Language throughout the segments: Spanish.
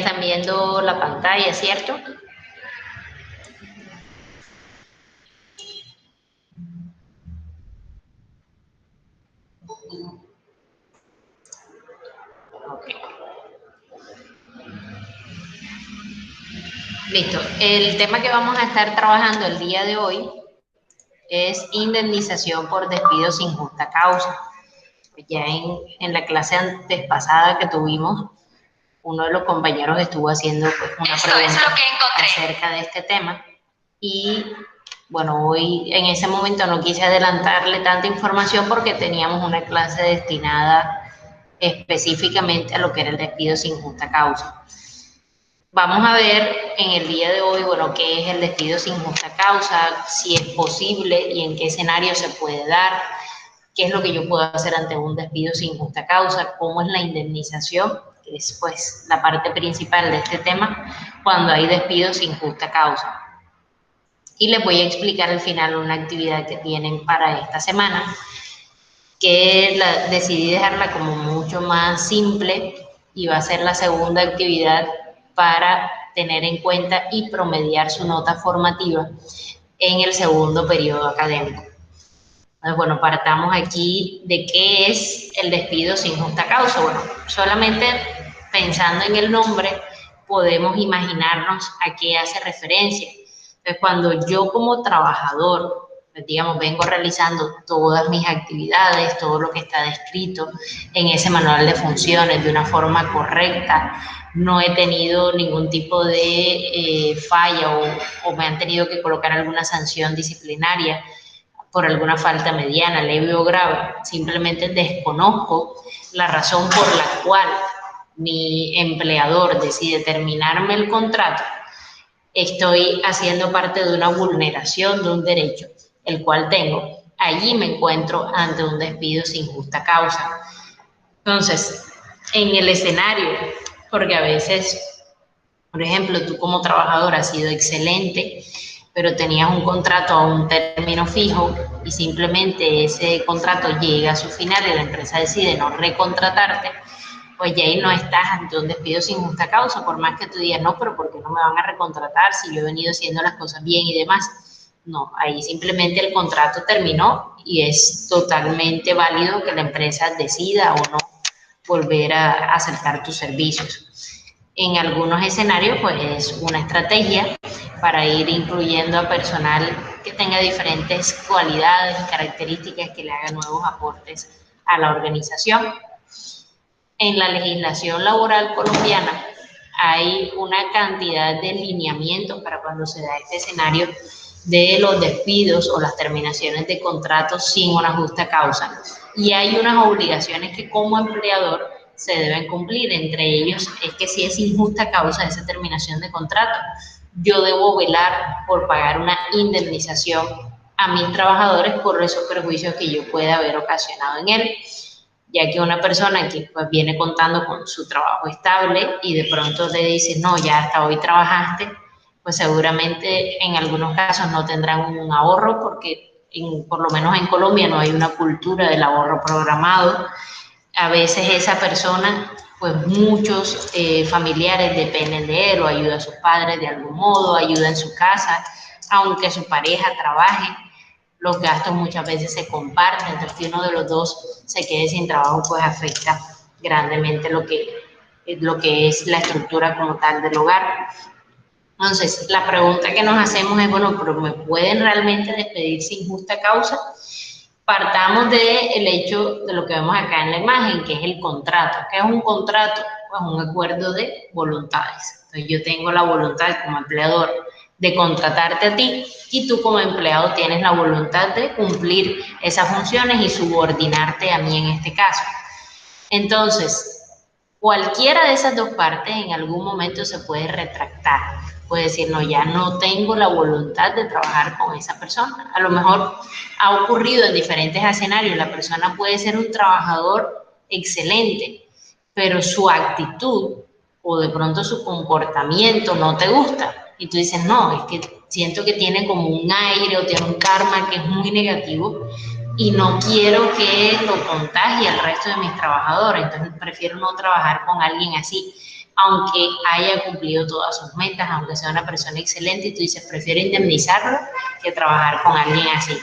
están viendo la pantalla, ¿cierto? Okay. Listo. El tema que vamos a estar trabajando el día de hoy es indemnización por despido sin justa causa. Ya en la clase antes pasada que tuvimos, uno de los compañeros estuvo haciendo pues, una pregunta acerca de este tema y bueno, hoy en ese momento no quise adelantarle tanta información porque teníamos una clase destinada específicamente a lo que era el despido sin justa causa. Vamos a ver en el día de hoy, bueno, qué es el despido sin justa causa, si es posible y en qué escenario se puede dar, qué es lo que yo puedo hacer ante un despido sin justa causa, cómo es la indemnización, que es pues la parte principal de este tema, cuando hay despido sin justa causa. Y les voy a explicar al final una actividad que tienen para esta semana, que decidí dejarla como mucho más simple y va a ser la segunda actividad para tener en cuenta y promediar su nota formativa en el segundo periodo académico. Entonces, bueno, partamos aquí de qué es el despido sin justa causa. Bueno, solamente pensando en el nombre podemos imaginarnos a qué hace referencia. Entonces, cuando yo como trabajador, digamos, vengo realizando todas mis actividades, todo lo que está descrito en ese manual de funciones de una forma correcta, no he tenido ningún tipo de falla o me han tenido que colocar alguna sanción disciplinaria por alguna falta mediana, leve o grave, simplemente desconozco la razón por la cual mi empleador decide terminarme el contrato, estoy haciendo parte de una vulneración de un derecho, el cual tengo. Allí me encuentro ante un despido sin justa causa. Entonces, en el escenario, porque a veces, por ejemplo, tú como trabajador has sido excelente, pero tenías un contrato a un término fijo y simplemente ese contrato llega a su final y la empresa decide no recontratarte, pues ya ahí no estás ante un despido sin justa causa, por más que tú digas, no, pero ¿por qué no me van a recontratar si yo he venido haciendo las cosas bien y demás? No, ahí simplemente el contrato terminó y es totalmente válido que la empresa decida o no volver a aceptar tus servicios. En algunos escenarios, pues es una estrategia para ir incluyendo a personal que tenga diferentes cualidades y características que le hagan nuevos aportes a la organización. En la legislación laboral colombiana hay una cantidad de lineamientos para cuando se da este escenario de los despidos o las terminaciones de contratos sin una justa causa. Y hay unas obligaciones que como empleador se deben cumplir. Entre ellos es que si es injusta causa esa terminación de contrato, yo debo velar por pagar una indemnización a mis trabajadores por esos perjuicios que yo pueda haber ocasionado en él, ya que una persona que pues viene contando con su trabajo estable y de pronto le dice, no, ya hasta hoy trabajaste, pues seguramente en algunos casos no tendrán un ahorro porque por lo menos en Colombia no hay una cultura del ahorro programado. A veces esa persona, pues muchos familiares dependen de él o ayuda a sus padres de algún modo, ayuda en su casa, aunque su pareja trabaje, los gastos muchas veces se comparten, entonces que uno de los dos se quede sin trabajo, pues afecta grandemente lo que es la estructura como tal del hogar. Entonces, la pregunta que nos hacemos es, bueno, ¿pero me pueden realmente despedir sin justa causa? Partamos del hecho de lo que vemos acá en la imagen, que es el contrato. ¿Qué es un contrato? Pues un acuerdo de voluntades. Entonces, yo tengo la voluntad como empleador de contratarte a ti y tú como empleado tienes la voluntad de cumplir esas funciones y subordinarte a mí en este caso. Entonces, cualquiera de esas dos partes en algún momento se puede retractar. Puede decir, no, ya no tengo la voluntad de trabajar con esa persona. A lo mejor ha ocurrido en diferentes escenarios. La persona puede ser un trabajador excelente, pero su actitud o de pronto su comportamiento no te gusta. Y tú dices, no, es que siento que tiene como un aire o tiene un karma que es muy negativo y no quiero que lo contagie al resto de mis trabajadores, entonces prefiero no trabajar con alguien así. aunque haya cumplido todas sus metas, aunque sea una persona excelente, y tú dices, prefiero indemnizarlo que trabajar con alguien así.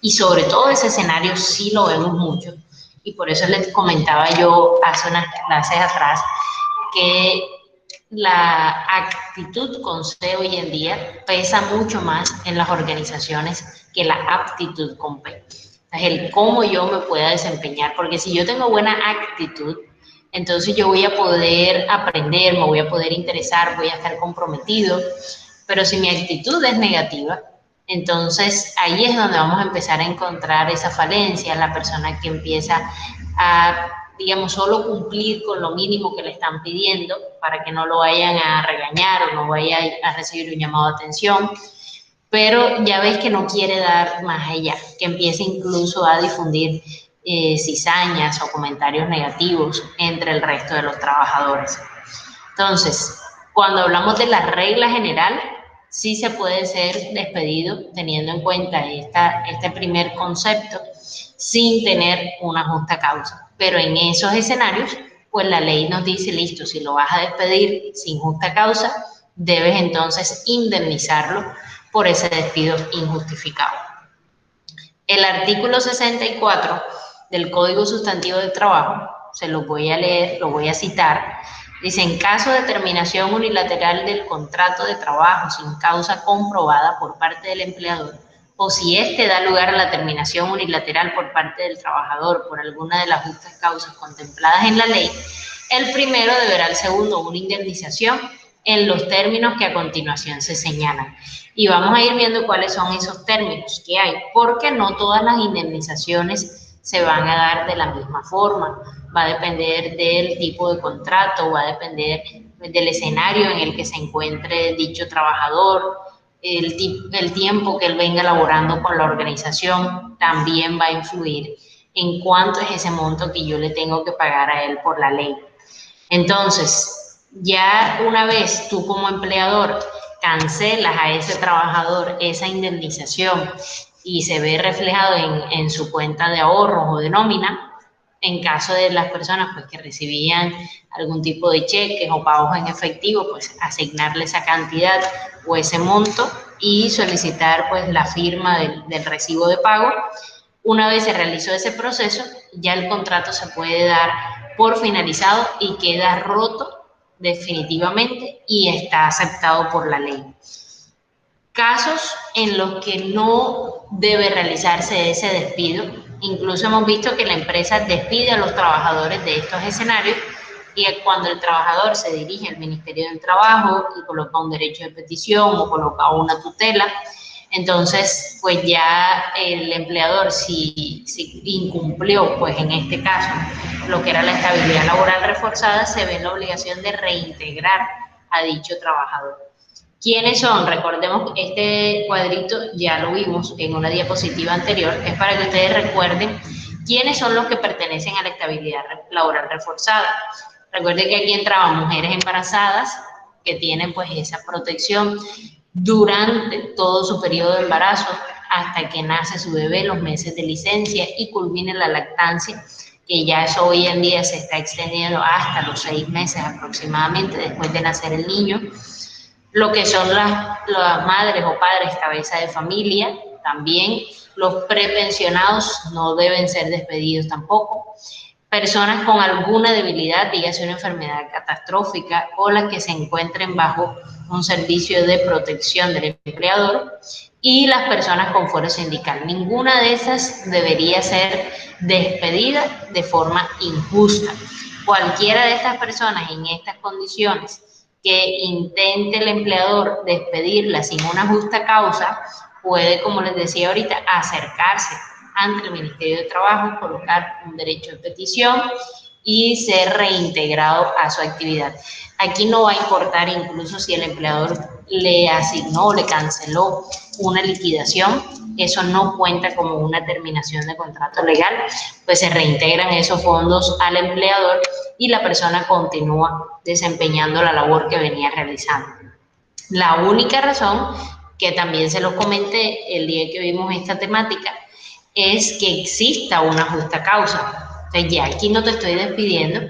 Y sobre todo ese escenario sí lo vemos mucho, y por eso les comentaba yo hace unas clases atrás que la actitud con C hoy en día pesa mucho más en las organizaciones que la aptitud con P. Es el cómo yo me pueda desempeñar, porque si yo tengo buena actitud, entonces yo voy a poder aprender, me voy a poder interesar, voy a estar comprometido, pero si mi actitud es negativa, entonces ahí es donde vamos a empezar a encontrar esa falencia, la persona que empieza a, digamos, solo cumplir con lo mínimo que le están pidiendo para que no lo vayan a regañar o no vaya a recibir un llamado de atención, pero ya ves que no quiere dar más allá, que empieza incluso a difundir cizañas o comentarios negativos entre el resto de los trabajadores. Entonces, cuando hablamos de la regla general, sí se puede ser despedido teniendo en cuenta este primer concepto sin tener una justa causa. Pero en esos escenarios, pues la ley nos dice, listo, si lo vas a despedir sin justa causa, debes entonces indemnizarlo por ese despido injustificado. El artículo 64 del Código Sustantivo del Trabajo, se lo voy a leer, lo voy a citar, dice, en caso de terminación unilateral del contrato de trabajo sin causa comprobada por parte del empleador, o si éste da lugar a la terminación unilateral por parte del trabajador por alguna de las justas causas contempladas en la ley, el primero deberá al segundo una indemnización en los términos que a continuación se señalan. Y vamos a ir viendo cuáles son esos términos que hay, porque no todas las indemnizaciones se van a dar de la misma forma. Va a depender del tipo de contrato, va a depender del escenario en el que se encuentre dicho trabajador, el tiempo que él venga laborando con la organización también va a influir en cuánto es ese monto que yo le tengo que pagar a él por la ley. Entonces, ya una vez tú como empleador cancelas a ese trabajador esa indemnización y se ve reflejado en su cuenta de ahorros o de nómina, en caso de las personas pues, que recibían algún tipo de cheques o pagos en efectivo, pues asignarle esa cantidad o ese monto y solicitar pues la firma del recibo de pago. Una vez se realizó ese proceso, ya el contrato se puede dar por finalizado y queda roto definitivamente y está aceptado por la ley. Casos en los que no debe realizarse ese despido, incluso hemos visto que la empresa despide a los trabajadores de estos escenarios y cuando el trabajador se dirige al Ministerio del Trabajo y coloca un derecho de petición o coloca una tutela, entonces pues ya el empleador si incumplió, pues en este caso, lo que era la estabilidad laboral reforzada, se ve en la obligación de reintegrar a dicho trabajador. ¿Quiénes son? Recordemos que este cuadrito ya lo vimos en una diapositiva anterior, es para que ustedes recuerden quiénes son los que pertenecen a la estabilidad laboral reforzada. Recuerden que aquí entraban mujeres embarazadas que tienen pues esa protección durante todo su periodo de embarazo hasta que nace su bebé, los meses de licencia y culmine la lactancia, que ya eso hoy en día se está extendiendo hasta los 6 meses aproximadamente después de nacer el niño. Lo que son las madres o padres cabeza de familia, también los prepensionados no deben ser despedidos tampoco. Personas con alguna debilidad, dígase una enfermedad catastrófica o las que se encuentren bajo un servicio de protección del empleador y las personas con fuero sindical. Ninguna de esas debería ser despedida de forma injusta. Cualquiera de estas personas en estas condiciones que intente el empleador despedirla sin una justa causa, puede, como les decía ahorita, acercarse ante el Ministerio de Trabajo, colocar un derecho de petición y ser reintegrado a su actividad. Aquí no va a importar incluso si el empleador le asignó o le canceló una liquidación, eso no cuenta como una terminación de contrato legal, pues se reintegran esos fondos al empleador y la persona continúa desempeñando la labor que venía realizando. La única razón, que también se lo comenté el día que vimos esta temática, es que exista una justa causa. Entonces ya aquí no te estoy despidiendo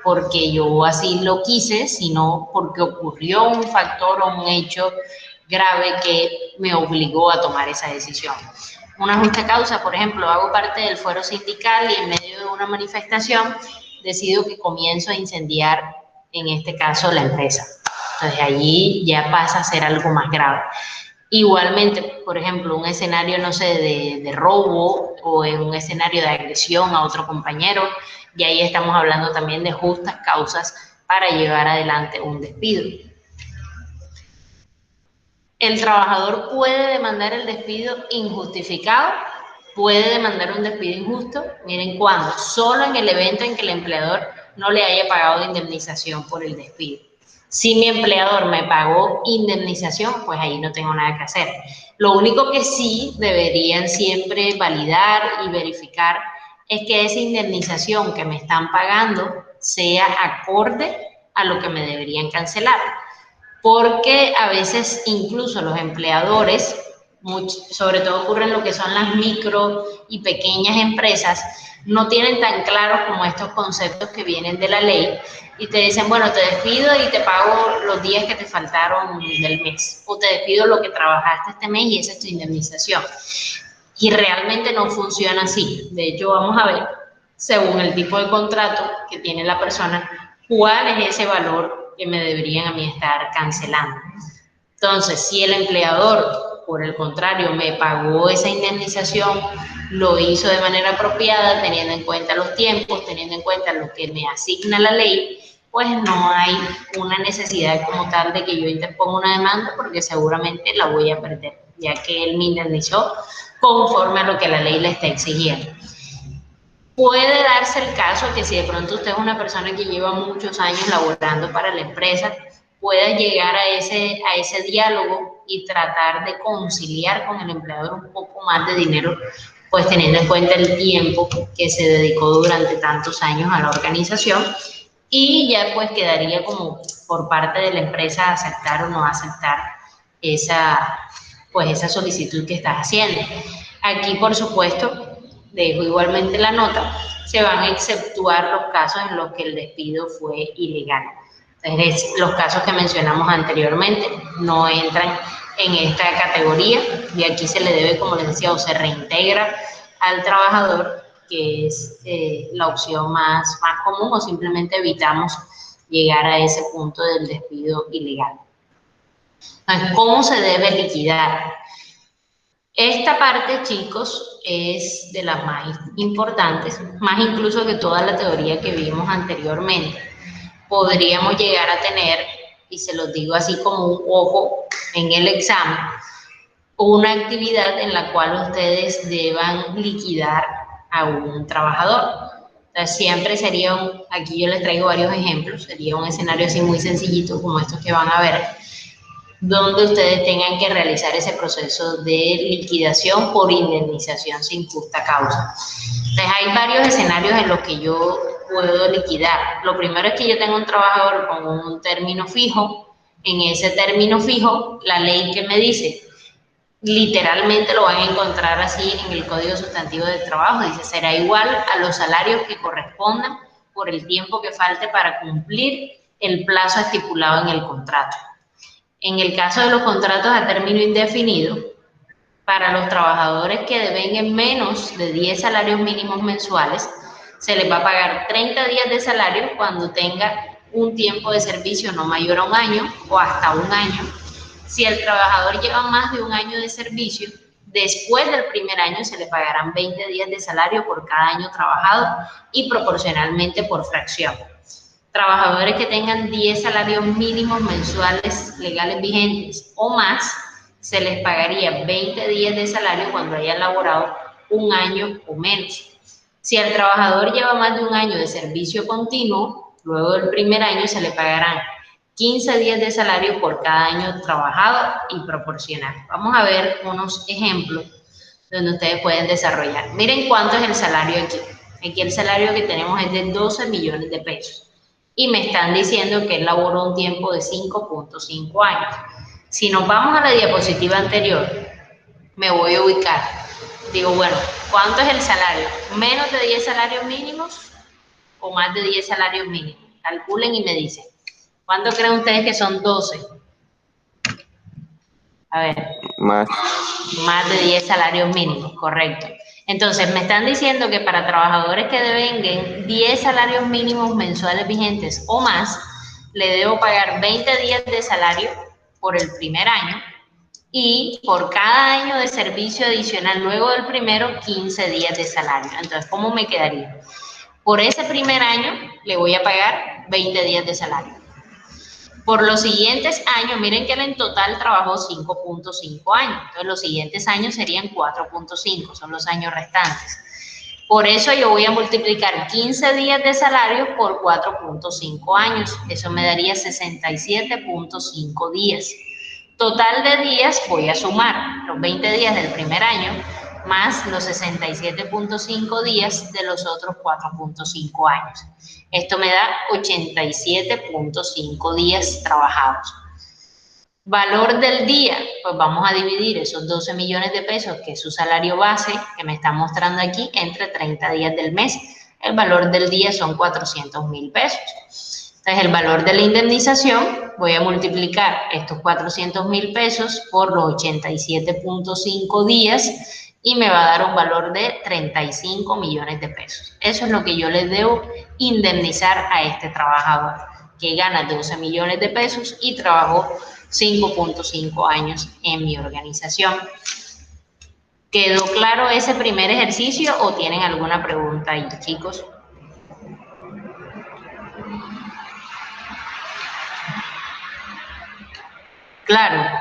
porque yo así lo quise, sino porque ocurrió un factor o un hecho grave que me obligó a tomar esa decisión. Una justa causa, por ejemplo, hago parte del fuero sindical y en medio de una manifestación decido que comienzo a incendiar, en este caso, la empresa. Entonces allí ya pasa a ser algo más grave. Igualmente, por ejemplo, un escenario, no sé, de robo o en un escenario de agresión a otro compañero, y ahí estamos hablando también de justas causas para llevar adelante un despido. El trabajador puede demandar el despido injustificado, puede demandar un despido injusto. Miren cuándo, solo en el evento en que el empleador no le haya pagado indemnización por el despido. Si mi empleador me pagó indemnización, pues ahí no tengo nada que hacer. Lo único que sí deberían siempre validar y verificar es que esa indemnización que me están pagando sea acorde a lo que me deberían cancelar. Porque a veces incluso los empleadores, sobre todo ocurre en lo que son las micro y pequeñas empresas, no tienen tan claros como estos conceptos que vienen de la ley y te dicen, bueno, te despido y te pago los días que te faltaron del mes, o te despido lo que trabajaste este mes y esa es tu indemnización. Y realmente no funciona así. De hecho, vamos a ver, según el tipo de contrato que tiene la persona, cuál es ese valor que me deberían a mí estar cancelando. Entonces, si el empleador, por el contrario, me pagó esa indemnización, lo hizo de manera apropiada, teniendo en cuenta los tiempos, teniendo en cuenta lo que me asigna la ley, pues no hay una necesidad como tal de que yo interponga una demanda porque seguramente la voy a perder, ya que él me indemnizó conforme a lo que la ley le está exigiendo. Puede darse el caso que si de pronto usted es una persona que lleva muchos años laborando para la empresa, pueda llegar a ese diálogo y tratar de conciliar con el empleador un poco más de dinero, pues teniendo en cuenta el tiempo que se dedicó durante tantos años a la organización, y ya pues quedaría como por parte de la empresa aceptar o no aceptar esa solicitud que estás haciendo. Aquí, por supuesto, dejo igualmente la nota, se van a exceptuar los casos en los que el despido fue ilegal. Entonces, los casos que mencionamos anteriormente no entran en esta categoría y aquí se le debe, como les decía, o se reintegra al trabajador, que es la opción más común, o simplemente evitamos llegar a ese punto del despido ilegal. Entonces, ¿cómo se debe liquidar? Esta parte, chicos, es de las más importantes, más incluso que toda la teoría que vimos anteriormente. Podríamos llegar a tener, y se los digo así como un ojo en el examen, una actividad en la cual ustedes deban liquidar a un trabajador. Entonces, siempre sería aquí yo les traigo varios ejemplos, sería un escenario así muy sencillito como estos que van a ver, donde ustedes tengan que realizar ese proceso de liquidación por indemnización sin justa causa. Entonces, hay varios escenarios en los que yo puedo liquidar. Lo primero es que yo tengo un trabajador con un término fijo. En ese término fijo, la ley que me dice, literalmente lo van a encontrar así en el Código Sustantivo del Trabajo, dice, será igual a los salarios que correspondan por el tiempo que falte para cumplir el plazo estipulado en el contrato. En el caso de los contratos a término indefinido, para los trabajadores que devenguen menos de 10 salarios mínimos mensuales, se les va a pagar 30 días de salario cuando tenga un tiempo de servicio no mayor a un año o hasta un año. Si el trabajador lleva más de un año de servicio, después del primer año se le pagarán 20 días de salario por cada año trabajado y proporcionalmente por fracción. Trabajadores que tengan 10 salarios mínimos mensuales legales vigentes o más, se les pagaría 20 días de salario cuando hayan laborado un año o menos. Si el trabajador lleva más de un año de servicio continuo, luego del primer año se le pagarán 15 días de salario por cada año trabajado y proporcional. Vamos a ver unos ejemplos donde ustedes pueden desarrollar. Miren cuánto es el salario aquí. Aquí el salario que tenemos es de 12 millones de pesos. Y me están diciendo que él laboró un tiempo de 5.5 años. Si nos vamos a la diapositiva anterior, me voy a ubicar. Digo, bueno, ¿cuánto es el salario? ¿Menos de 10 salarios mínimos o más de 10 salarios mínimos? calculen y me dicen. ¿Cuánto creen ustedes que son 12? A ver. Más de 10 salarios mínimos, correcto. Entonces, me están diciendo que para trabajadores que devenguen 10 salarios mínimos mensuales vigentes o más, le debo pagar 20 días de salario por el primer año y por cada año de servicio adicional luego del primero, 15 días de salario. Entonces, ¿cómo me quedaría? Por ese primer año le voy a pagar 20 días de salario. Por los siguientes años, miren que él en total trabajó 5.5 años, entonces los siguientes años serían 4.5, son los años restantes. Por eso yo voy a multiplicar 15 días de salario por 4.5 años, eso me daría 67.5 días. Total de días voy a sumar los 20 días del primer año más los 67.5 días de los otros 4.5 años. Esto me da 87.5 días trabajados. Valor del día, pues vamos a dividir esos 12 millones de pesos, que es su salario base, que me está mostrando aquí, entre 30 días del mes. El valor del día son 400.000 pesos. Entonces, el valor de la indemnización, voy a multiplicar estos 400.000 pesos por los 87.5 días y me va a dar un valor de 35 millones de pesos. Eso es lo que yo le debo indemnizar a este trabajador, que gana 12 millones de pesos y trabajó 5.5 años en mi organización. ¿Quedó claro ese primer ejercicio o tienen alguna pregunta ahí, chicos? Claro.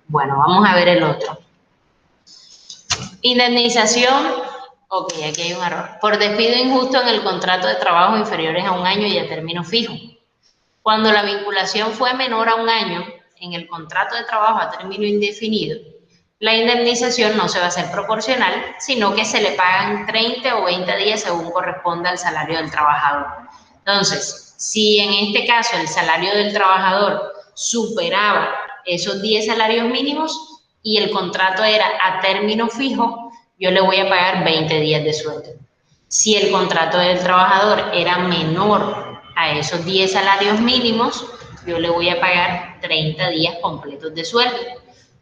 Bueno, vamos a ver el otro. Indemnización. Ok, aquí hay un error. Por despido injusto en el contrato de trabajo inferiores a un año y a término fijo. Cuando la vinculación fue menor a un año en el contrato de trabajo a término indefinido, la indemnización no se va a hacer proporcional, sino que se le pagan 30 o 20 días según corresponda al salario del trabajador. Entonces, si en este caso el salario del trabajador superaba esos 10 salarios mínimos y el contrato era a término fijo, yo le voy a pagar 20 días de sueldo. Si el contrato del trabajador era menor a esos 10 salarios mínimos, yo le voy a pagar 30 días completos de sueldo.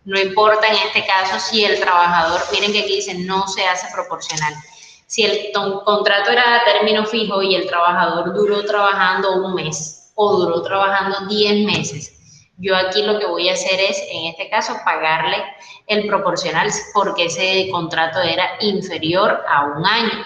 No importa en este caso si el trabajador, miren que aquí dice no se hace proporcional. Si el contrato era a término fijo y el trabajador duró trabajando un mes o duró trabajando 10 meses, yo aquí lo que voy a hacer es, en este caso, pagarle el proporcional porque ese contrato era inferior a un año.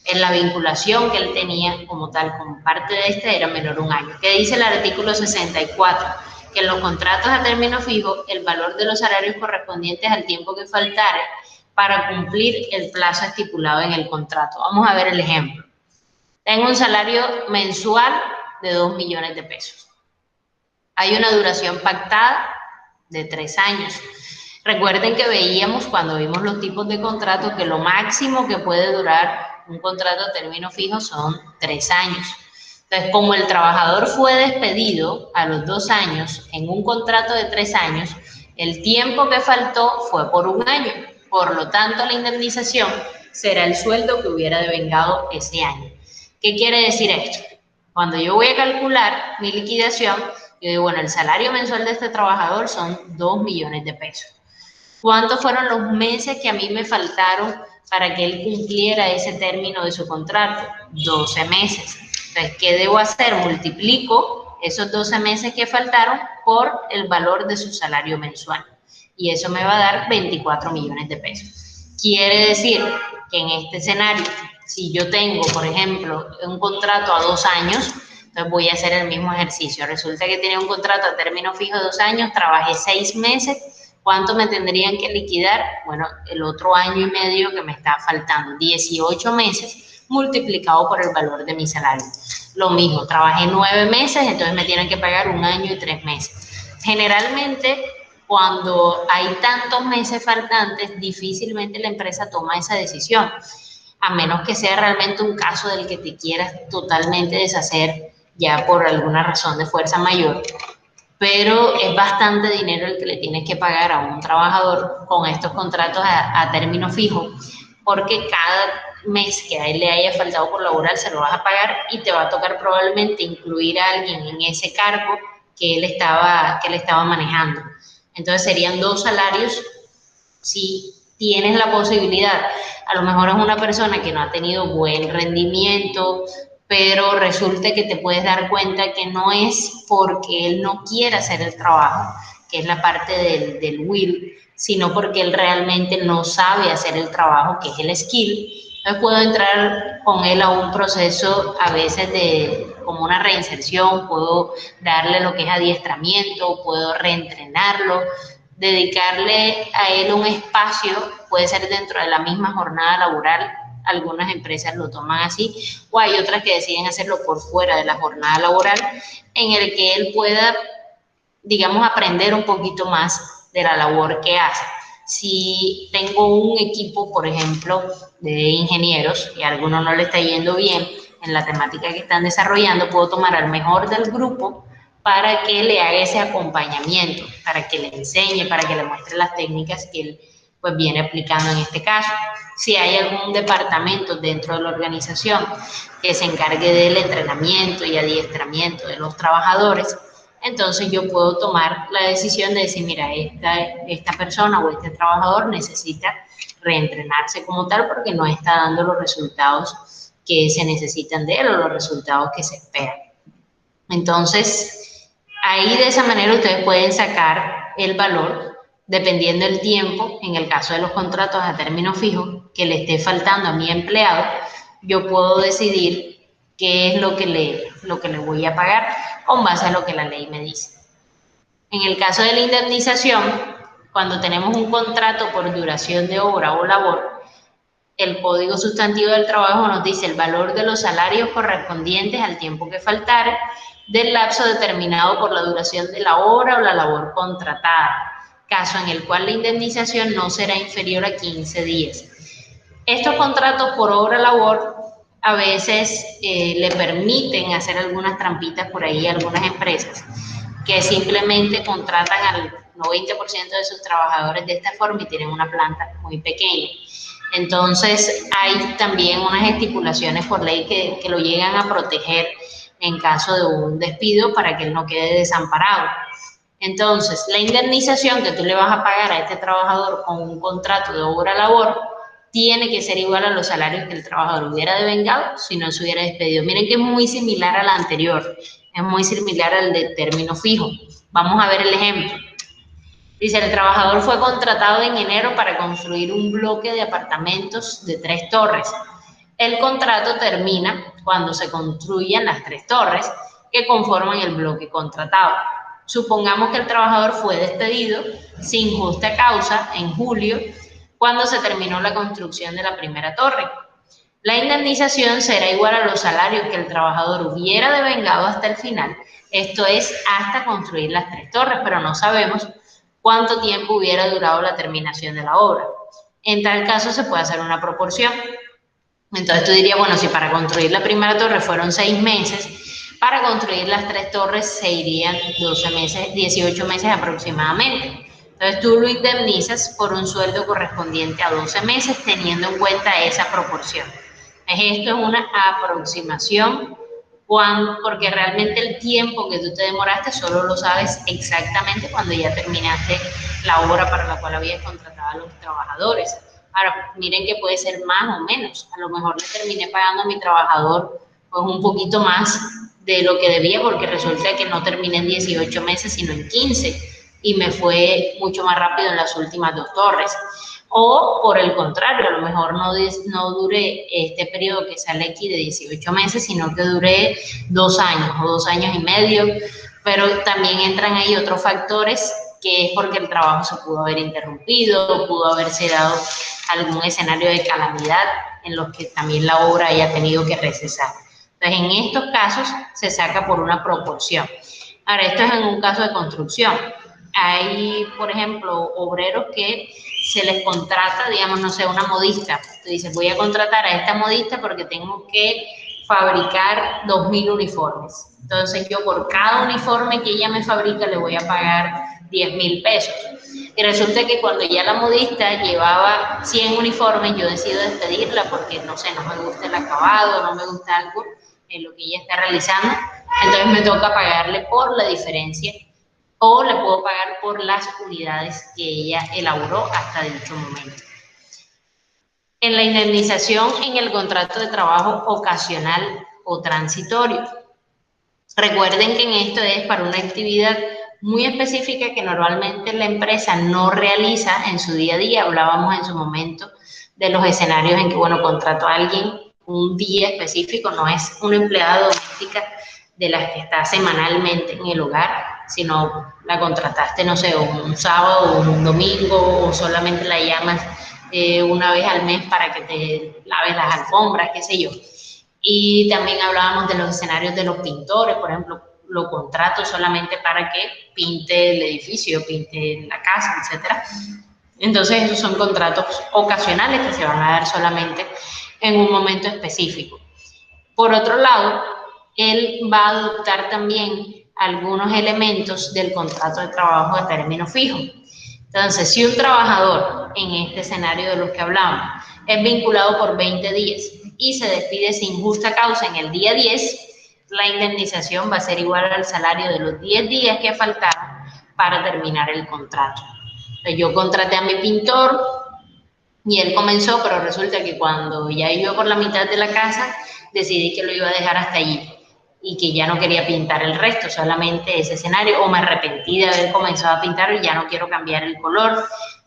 En la vinculación que él tenía como tal, como parte de este, era menor a un año. ¿Qué dice el artículo 64? Que en los contratos a término fijo, el valor de los salarios correspondientes al tiempo que faltare para cumplir el plazo estipulado en el contrato. Vamos a ver el ejemplo. Tengo un salario mensual de 2 millones de pesos. Hay una duración pactada de 3 años. Recuerden que veíamos cuando vimos los tipos de contratos que lo máximo que puede durar un contrato a término fijo son 3 años. Entonces, como el trabajador fue despedido a los 2 años en un contrato de 3 años, el tiempo que faltó fue por un año. Por lo tanto, la indemnización será el sueldo que hubiera devengado ese año. ¿Qué quiere decir esto? Cuando yo voy a calcular mi liquidación, yo digo, bueno, el salario mensual de este trabajador son 2 millones de pesos. ¿Cuántos fueron los meses que a mí me faltaron para que él cumpliera ese término de su contrato? 12 meses. Entonces, ¿qué debo hacer? Multiplico esos 12 meses que faltaron por el valor de su salario mensual. Y eso me va a dar 24 millones de pesos. Quiere decir que en este escenario, si yo tengo, por ejemplo, un contrato a 2 años, entonces voy a hacer el mismo ejercicio. Resulta que tenía un contrato a término fijo de 2 años, trabajé 6 meses. ¿Cuánto me tendrían que liquidar? Bueno, el otro año y medio que me está faltando, 18 meses multiplicado por el valor de mi salario. Lo mismo, trabajé 9 meses, entonces me tienen que pagar 1 año y 3 meses. Generalmente, cuando hay tantos meses faltantes, difícilmente la empresa toma esa decisión, a menos que sea realmente un caso del que te quieras totalmente deshacer ya por alguna razón de fuerza mayor. Pero es bastante dinero el que le tienes que pagar a un trabajador con estos contratos a término fijo, porque mes que a él le haya faltado por laboral se lo vas a pagar y te va a tocar probablemente incluir a alguien en ese cargo que él estaba manejando. Entonces serían 2 salarios si tienes la posibilidad. A lo mejor es una persona que no ha tenido buen rendimiento, pero resulta que te puedes dar cuenta que no es porque él no quiera hacer el trabajo, que es la parte del will, sino porque él realmente no sabe hacer el trabajo, que es el skill. Entonces puedo entrar con él a un proceso a veces de como una reinserción, puedo darle lo que es adiestramiento, puedo reentrenarlo, dedicarle a él un espacio, puede ser dentro de la misma jornada laboral, algunas empresas lo toman así, o hay otras que deciden hacerlo por fuera de la jornada laboral, en el que él pueda, digamos, aprender un poquito más de la labor que hace. Si tengo un equipo, por ejemplo, de ingenieros y a alguno no le está yendo bien en la temática que están desarrollando, puedo tomar al mejor del grupo para que le haga ese acompañamiento, para que le enseñe, para que le muestre las técnicas que él pues viene aplicando en este caso. Si hay algún departamento dentro de la organización que se encargue del entrenamiento y adiestramiento de los trabajadores, entonces yo puedo tomar la decisión de decir, mira, esta persona o este trabajador necesita reentrenarse como tal porque no está dando los resultados que se necesitan de él o los resultados que se esperan. Entonces, ahí de esa manera ustedes pueden sacar el valor dependiendo del tiempo, en el caso de los contratos a término fijo, que le esté faltando a mi empleado, yo puedo decidir qué es lo que le voy a pagar con base a lo que la ley me dice. En el caso de la indemnización, cuando tenemos un contrato por duración de obra o labor, el Código Sustantivo del Trabajo nos dice el valor de los salarios correspondientes al tiempo que faltare del lapso determinado por la duración de la obra o la labor contratada, caso en el cual la indemnización no será inferior a 15 días. Estos contratos por obra-labor a veces le permiten hacer algunas trampitas por ahí a algunas empresas que simplemente contratan al 90% de sus trabajadores de esta forma y tienen una planta muy pequeña. Entonces hay también unas estipulaciones por ley que lo llegan a proteger en caso de un despido para que él no quede desamparado. Entonces, la indemnización que tú le vas a pagar a este trabajador con un contrato de obra-labor tiene que ser igual a los salarios que el trabajador hubiera devengado si no se hubiera despedido. Miren que es muy similar a la anterior, es muy similar al de término fijo. Vamos a ver el ejemplo. Dice, el trabajador fue contratado en enero para construir un bloque de apartamentos de 3 torres. El contrato termina cuando se construyan las 3 torres que conforman el bloque contratado. Supongamos que el trabajador fue despedido sin justa causa en julio, cuando se terminó la construcción de la primera torre. La indemnización será igual a los salarios que el trabajador hubiera devengado hasta el final, esto es, hasta construir las 3 torres, pero no sabemos cuánto tiempo hubiera durado la terminación de la obra. En tal caso se puede hacer una proporción. Entonces tú dirías, bueno, si para construir la primera torre fueron 6 meses, para construir las 3 torres se irían 12 meses, 18 meses aproximadamente. Entonces tú lo indemnizas por un sueldo correspondiente a 12 meses teniendo en cuenta esa proporción. Esto es una aproximación porque realmente el tiempo que tú te demoraste solo lo sabes exactamente cuando ya terminaste la obra para la cual habías contratado a los trabajadores. Ahora, miren que puede ser más o menos. A lo mejor le terminé pagando a mi trabajador pues un poquito más de lo que debía porque resulta que no terminé en 18 meses sino en 15 y me fue mucho más rápido en las últimas 2 torres. O por el contrario, a lo mejor no dure este periodo que sale aquí de 18 meses, sino que dure 2 años o 2 años y medio, pero también entran ahí otros factores que es porque el trabajo se pudo haber interrumpido, pudo haberse dado algún escenario de calamidad en los que también la obra haya tenido que recesar. Entonces, en estos casos se saca por una proporción. Ahora, esto es en un caso de construcción. Hay, por ejemplo, obreros que se les contrata, digamos, no sé, una modista. Tú dices, voy a contratar a esta modista porque tengo que fabricar 2.000 uniformes. Entonces, yo por cada uniforme que ella me fabrica le voy a pagar 10.000 pesos. Y resulta que cuando ya la modista llevaba 100 uniformes, yo decido despedirla porque, no sé, no me gusta el acabado, no me gusta algo en lo que ella está realizando. Entonces me toca pagarle por la diferencia o le puedo pagar por las unidades que ella elaboró hasta dicho momento. En la indemnización en el contrato de trabajo ocasional o transitorio. Recuerden que en esto es para una actividad muy específica que normalmente la empresa no realiza en su día a día. Hablábamos en su momento de los escenarios en que, bueno, contrato a alguien un día específico, no es una empleada doméstica de las que está semanalmente en el hogar, sino la contrataste, no sé, un sábado o un domingo, o solamente la llamas una vez al mes para que te laves las alfombras, qué sé yo. Y también hablábamos de los escenarios de los pintores, por ejemplo, lo contrato solamente para que pinte el edificio, pinte la casa, etcétera. Entonces esos son contratos ocasionales que se van a dar solamente en un momento específico. Por otro lado, él va a adoptar también algunos elementos del contrato de trabajo de término fijo. Entonces, si un trabajador en este escenario de los que hablamos es vinculado por 20 días y se despide sin justa causa en el día 10, la indemnización va a ser igual al salario de los 10 días que faltaron para terminar el contrato. Entonces, yo contraté a mi pintor y él comenzó, pero resulta que cuando ya iba por la mitad de la casa, decidí que lo iba a dejar hasta allí y que ya no quería pintar el resto, solamente ese escenario, o me arrepentí de haber comenzado a pintar y ya no quiero cambiar el color.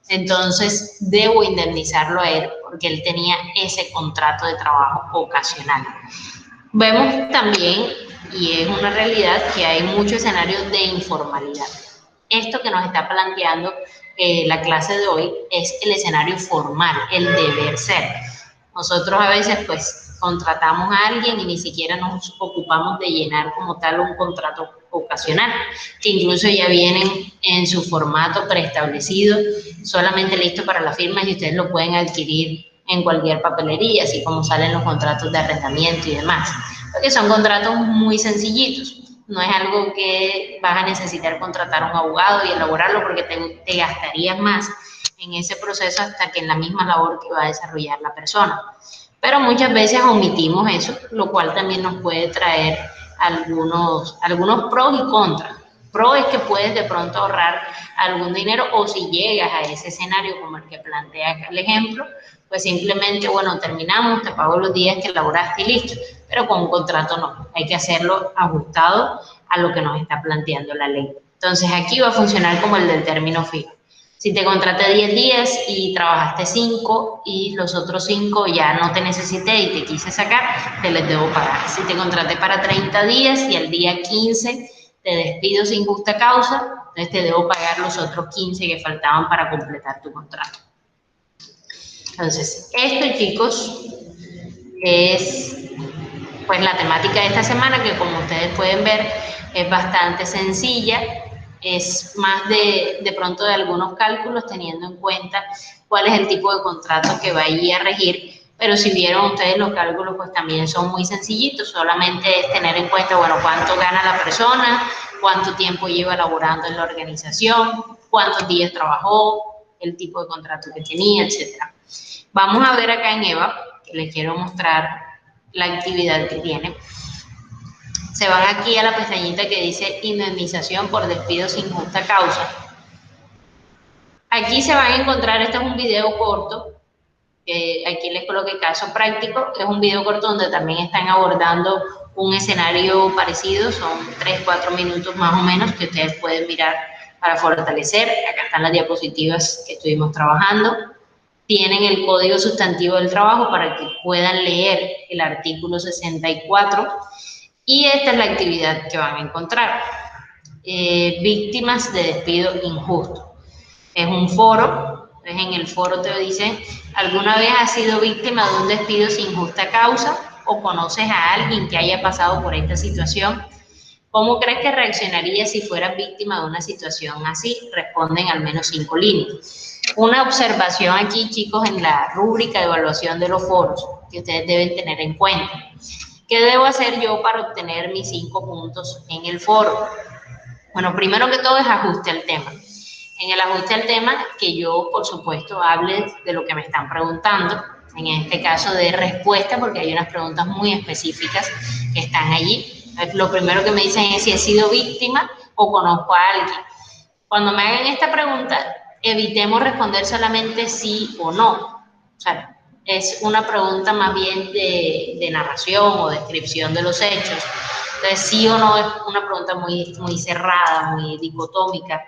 Entonces debo indemnizarlo a él porque él tenía ese contrato de trabajo ocasional. Vemos también, y es una realidad, que hay muchos escenarios de informalidad. Esto que nos está planteando la clase de hoy es el escenario formal, el deber ser. Nosotros a veces pues contratamos a alguien y ni siquiera nos ocupamos de llenar como tal un contrato ocasional, que incluso ya vienen en su formato preestablecido, solamente listo para la firma y ustedes lo pueden adquirir en cualquier papelería, así como salen los contratos de arrendamiento y demás, porque son contratos muy sencillitos. No es algo que vas a necesitar contratar a un abogado y elaborarlo porque te gastarías más en ese proceso hasta que en la misma labor que va a desarrollar la persona. Pero muchas veces omitimos eso, lo cual también nos puede traer algunos pros y contras. Pro es que puedes de pronto ahorrar algún dinero, o si llegas a ese escenario como el que plantea acá el ejemplo, pues simplemente, bueno, terminamos, te pago los días que elaboraste y listo. Pero con un contrato no, hay que hacerlo ajustado a lo que nos está planteando la ley. Entonces aquí va a funcionar como el del término fijo. Si te contraté 10 días y trabajaste 5 y los otros 5 ya no te necesité y te quise sacar, te les debo pagar. Si te contraté para 30 días y al día 15 te despido sin justa causa, entonces te debo pagar los otros 15 que faltaban para completar tu contrato. Entonces, esto, chicos, es pues la temática de esta semana, que como ustedes pueden ver es bastante sencilla, es más de pronto de algunos cálculos teniendo en cuenta cuál es el tipo de contrato que va a ir a regir, pero si vieron ustedes los cálculos pues también son muy sencillitos, solamente es tener en cuenta, bueno, cuánto gana la persona, cuánto tiempo lleva laborando en la organización, cuántos días trabajó, el tipo de contrato que tenía, etcétera. Vamos a ver acá en EVA, que les quiero mostrar la actividad que tiene. Se van aquí a la pestañita que dice indemnización por despido sin justa causa. Aquí se van a encontrar, este es un video corto, aquí les coloqué caso práctico, es un video corto donde también están abordando un escenario parecido, son 3-4 minutos más o menos que ustedes pueden mirar para fortalecer. Acá están las diapositivas que estuvimos trabajando. Tienen el código sustantivo del trabajo para que puedan leer el artículo 64 y esta es la actividad que van a encontrar. Víctimas de despido injusto. Es un foro, entonces en el foro te dice, ¿alguna vez has sido víctima de un despido sin justa causa o conoces a alguien que haya pasado por esta situación? ¿Cómo crees que reaccionarías si fueras víctima de una situación así? Responden al menos 5 líneas. Una observación aquí, chicos, en la rúbrica de evaluación de los foros que ustedes deben tener en cuenta. ¿Qué debo hacer yo para obtener mis 5 puntos en el foro? Bueno, primero que todo es ajuste al tema. En el ajuste al tema, que yo, por supuesto, hable de lo que me están preguntando, en este caso de respuesta, porque hay unas preguntas muy específicas que están allí. Lo primero que me dicen es si he sido víctima o conozco a alguien. Cuando me hagan esta pregunta, evitemos responder solamente sí o no. O sea, es una pregunta más bien de narración o descripción de los hechos. Entonces, sí o no es una pregunta muy cerrada, muy dicotómica.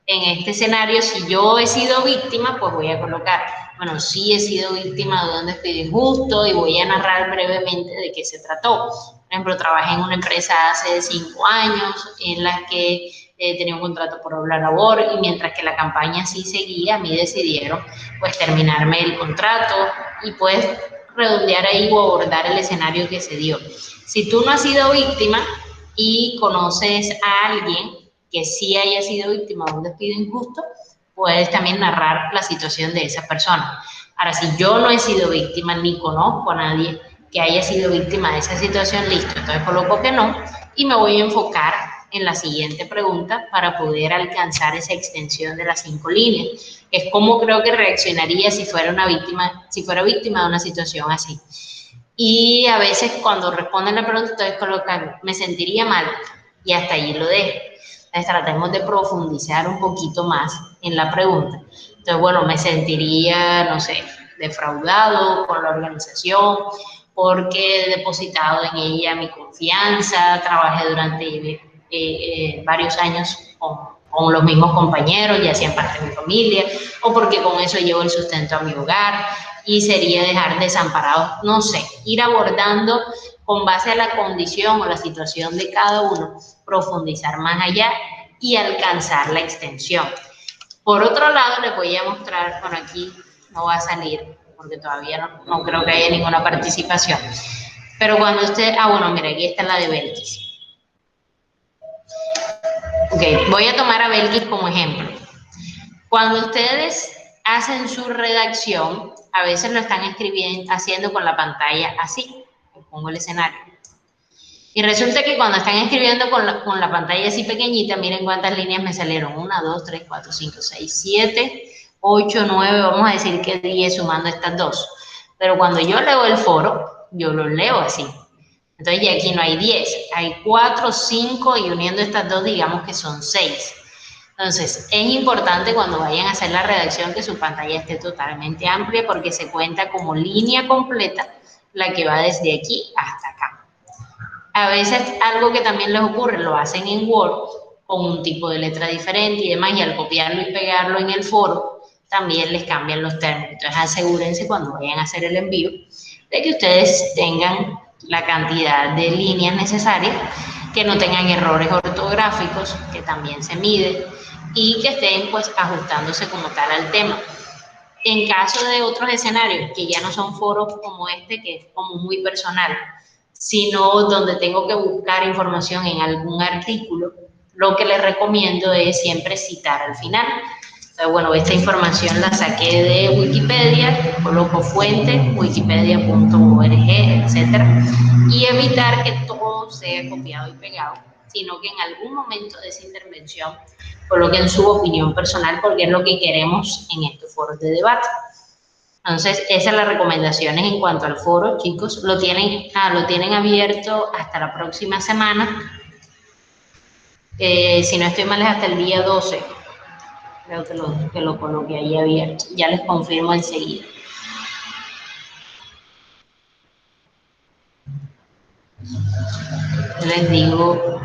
En este escenario, si yo he sido víctima, pues voy a colocar, bueno, sí he sido víctima de un despido injusto y voy a narrar brevemente de qué se trató. Por ejemplo, trabajé en una empresa hace 5 años en la que tenía un contrato por obra labor y mientras que la campaña sí seguía, a mí decidieron pues terminarme el contrato y pues redondear ahí o abordar el escenario que se dio. Si tú no has sido víctima y conoces a alguien que sí haya sido víctima de un despido injusto, puedes también narrar la situación de esa persona. Ahora, si yo no he sido víctima ni conozco a nadie que haya sido víctima de esa situación, listo, entonces coloco que no y me voy a enfocar en la siguiente pregunta para poder alcanzar esa extensión de las 5 líneas. Es como creo que reaccionaría si fuera víctima de una situación así. Y a veces cuando responden la pregunta, entonces colocan, me sentiría mal, y hasta allí lo dejo. Entonces tratemos de profundizar un poquito más en la pregunta. Entonces, bueno, me sentiría, no sé, defraudado con la organización, porque he depositado en ella mi confianza, trabajé durante varios años con los mismos compañeros, ya sean parte de mi familia, o porque con eso llevo el sustento a mi hogar, y sería dejar desamparados, no sé, ir abordando con base a la condición o la situación de cada uno, profundizar más allá y alcanzar la extensión. Por otro lado, les voy a mostrar, bueno, aquí no va a salir, porque todavía no creo que haya ninguna participación, pero cuando usted, bueno, mira, aquí está la de Belkis. Ok, voy a tomar a Belkis como ejemplo. Cuando ustedes hacen su redacción, a veces lo están haciendo con la pantalla así, pongo el escenario. Y resulta que cuando están escribiendo con la pantalla así pequeñita, miren cuántas líneas me salieron. 1, 2, 3, 4, 5, 6, 7, 8, 9, vamos a decir que 10 sumando estas dos. Pero cuando yo leo el foro, yo lo leo así. Entonces ya aquí no hay 10, hay 4, 5 y uniendo estas dos digamos que son 6. Entonces, es importante cuando vayan a hacer la redacción que su pantalla esté totalmente amplia porque se cuenta como línea completa la que va desde aquí hasta acá. A veces algo que también les ocurre, lo hacen en Word con un tipo de letra diferente y demás, y al copiarlo y pegarlo en el foro, también les cambian los términos. Entonces asegúrense cuando vayan a hacer el envío de que ustedes tengan la cantidad de líneas necesarias, que no tengan errores ortográficos, que también se miden, y que estén pues ajustándose como tal al tema. En caso de otros escenarios que ya no son foros como este, que es como muy personal, sino donde tengo que buscar información en algún artículo, lo que les recomiendo es siempre citar al final. Entonces, bueno, esta información la saqué de Wikipedia, coloco fuente, wikipedia.org, etcétera, y evitar que todo sea copiado y pegado, sino que en algún momento de esa intervención coloquen su opinión personal, porque es lo que queremos en estos foros de debate. Entonces, esas son las recomendaciones en cuanto al foro, chicos. Lo tienen abierto hasta la próxima semana. Si no estoy mal, es hasta el día 12. Creo que lo coloqué ahí abierto. Ya les confirmo enseguida. Les digo.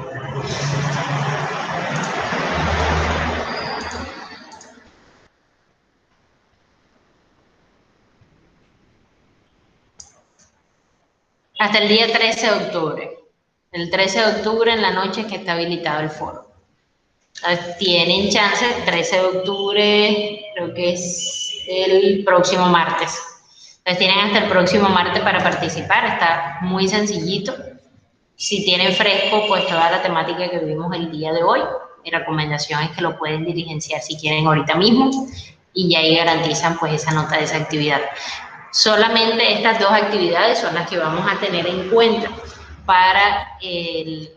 Hasta el día 13 de octubre. El 13 de octubre en la noche es que está habilitado el foro. Entonces, tienen chance, 13 de octubre, creo que es el próximo martes. Entonces tienen hasta el próximo martes para participar, está muy sencillito. Si tienen fresco, pues toda la temática que vimos el día de hoy, mi recomendación es que lo pueden diligenciar si quieren ahorita mismo y ya ahí garantizan pues esa nota de esa actividad. Solamente estas dos actividades son las que vamos a tener en cuenta para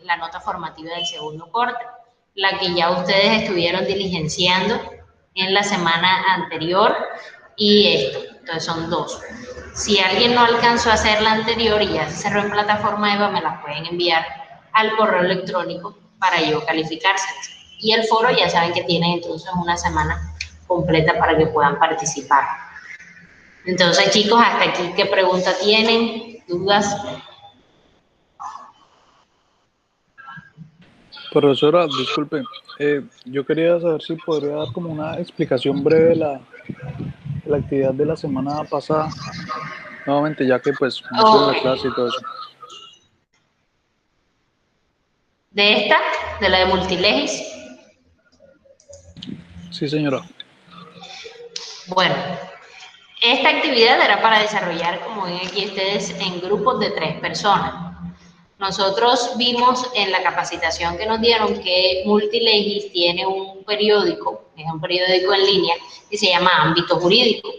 la nota formativa del segundo corte. La que ya ustedes estuvieron diligenciando en la semana anterior y esto. Entonces son 2. Si alguien no alcanzó a hacer la anterior y ya se cerró en plataforma EVA, me las pueden enviar al correo electrónico para yo calificárselas. Y el foro ya saben que tienen entonces una semana completa para que puedan participar. Entonces, chicos, hasta aquí, ¿qué pregunta tienen? ¿Dudas? Profesora, disculpe, yo quería saber si podría dar como una explicación breve de la actividad de la semana pasada, nuevamente, ya que pues no estuve en la Ok. clase y todo eso. De esta, de la de Multilegis. Sí, señora. Bueno, esta actividad era para desarrollar, como ven aquí ustedes, en grupos de 3 personas. Nosotros vimos en la capacitación que nos dieron que Multilegis tiene un periódico, es un periódico en línea, que se llama Ámbito Jurídico.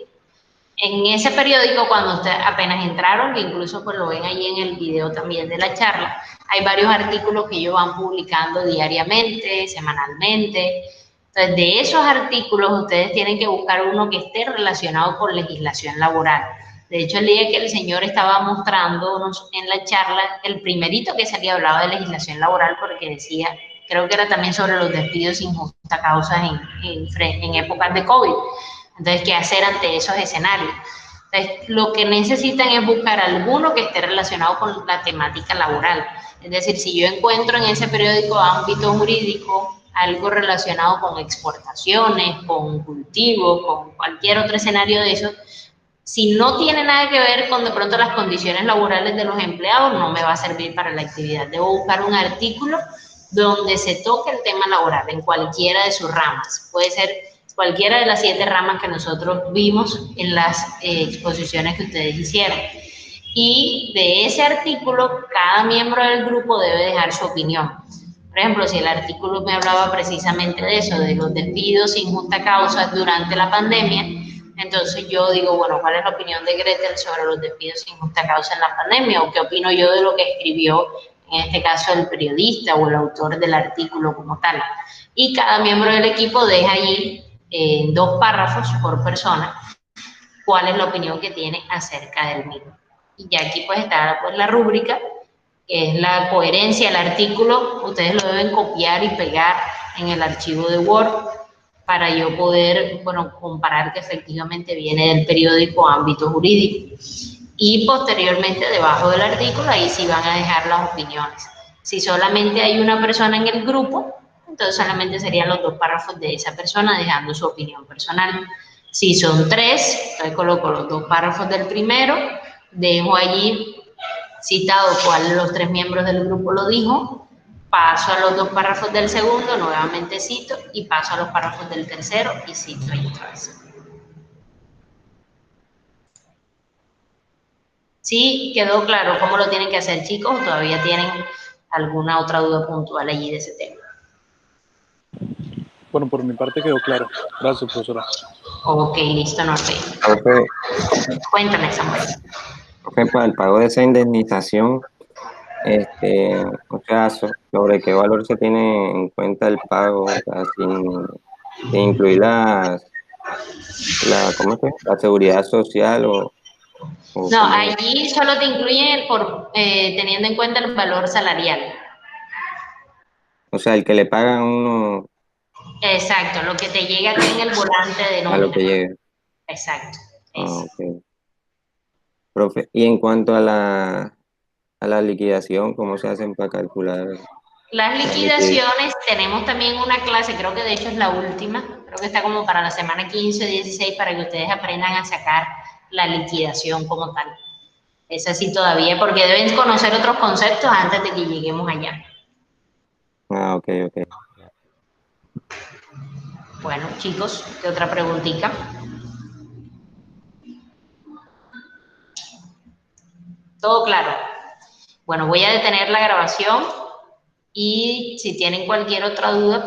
En ese periódico, cuando ustedes apenas entraron, que incluso pues lo ven ahí en el video también de la charla, hay varios artículos que ellos van publicando diariamente, semanalmente. Entonces, de esos artículos, ustedes tienen que buscar uno que esté relacionado con legislación laboral. De hecho, el día que el señor estaba mostrándonos en la charla, el primerito que salía hablaba de legislación laboral porque decía, creo que era también sobre los despidos sin justa causa en épocas de COVID. Entonces, ¿qué hacer ante esos escenarios? Entonces, lo que necesitan es buscar alguno que esté relacionado con la temática laboral. Es decir, si yo encuentro en ese periódico ámbito jurídico algo relacionado con exportaciones, con cultivo, con cualquier otro escenario de eso, si no tiene nada que ver con de pronto las condiciones laborales de los empleados, no me va a servir para la actividad. Debo buscar un artículo donde se toque el tema laboral en cualquiera de sus ramas. Puede ser cualquiera de las 7 ramas que nosotros vimos en las exposiciones que ustedes hicieron. Y de ese artículo, cada miembro del grupo debe dejar su opinión. Por ejemplo, si el artículo me hablaba precisamente de eso, de los despidos sin justa causa durante la pandemia, entonces yo digo, bueno, ¿cuál es la opinión de Gretel sobre los despidos sin justa causa en la pandemia? ¿O qué opino yo de lo que escribió, en este caso, el periodista o el autor del artículo como tal? Y cada miembro del equipo deja allí 2 párrafos por persona cuál es la opinión que tiene acerca del mismo. Y ya aquí pues está pues, la rúbrica, que es la coherencia del artículo. Ustedes lo deben copiar y pegar en el archivo de Word para yo poder, bueno, comparar que efectivamente viene del periódico Ámbito Jurídico. Y posteriormente, debajo del artículo, ahí sí van a dejar las opiniones. Si solamente hay una persona en el grupo, entonces solamente serían los 2 párrafos de esa persona dejando su opinión personal. Si son 3, entonces coloco los 2 párrafos del primero, dejo allí citado cuál de los 3 miembros del grupo lo dijo, paso a los 2 párrafos del segundo, nuevamente cito, y paso a los párrafos del tercero y cito ahí otra vez. ¿Sí quedó claro cómo lo tienen que hacer, chicos? ¿O todavía tienen alguna otra duda puntual allí de ese tema? Bueno, por mi parte quedó claro. Gracias, profesora. Ok, listo, Norte. Profe, Cuéntame, Samuel. profe, para el pago de esa indemnización, o sea, sobre qué valor se tiene en cuenta el pago, o sea, sin incluir ¿cómo es que? La seguridad social o No, cómo, allí solo te incluyen por teniendo en cuenta el valor salarial. o sea, el que le pagan a uno Exacto, lo que te llega a ti en el volante de a lo nómina. que llegue. Exacto, Ah, eso. ok. Profe, y en cuanto a la liquidación, ¿cómo se hacen para calcular Las la liquidez? liquidaciones, tenemos también una clase, creo que de hecho es la última, creo que está como para la semana 15 o 16 para que ustedes aprendan a sacar la liquidación como tal. Es así todavía, porque deben conocer otros conceptos antes de que lleguemos allá. Ah, ok, ok. Bueno, chicos, ¿qué otra preguntita? ¿Todo claro? Bueno, voy a detener la grabación y si tienen cualquier otra duda,